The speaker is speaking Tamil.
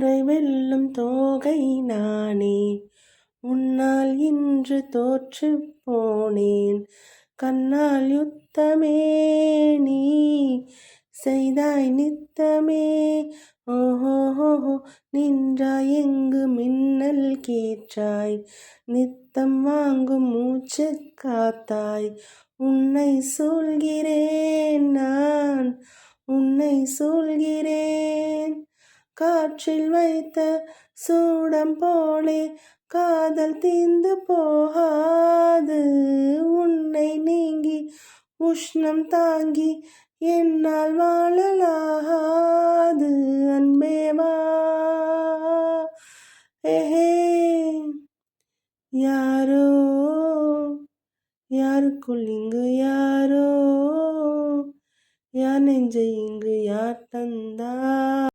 ஊரை வெல்லும் தோகை நானே, உன்னால் இன்று தோற்று போனேன். கண்ணால் யுத்தமே நீ செய்தாய் நித்தமே, ஓஹோ நின்றாய் எங்கு மின்னல் கீற்றாய், நித்தம் வாங்கும் மூச்சு காத்தாய். உன்னை சொல்கிறேன் நான், உன்னை சொல்கிறேன். காற்றில் வைத்த சூடம் போலே காதல் தீந்து போகாது, உன்னை நீங்கி உஷ்ணம் தாங்கி என்னால் வாழலாகாது. அன்பேவா ஏஹே, யாரோ யாருக்குள் இங்கு யாரோ, யார் நெஞ்சை இங்கு யார் தந்தா.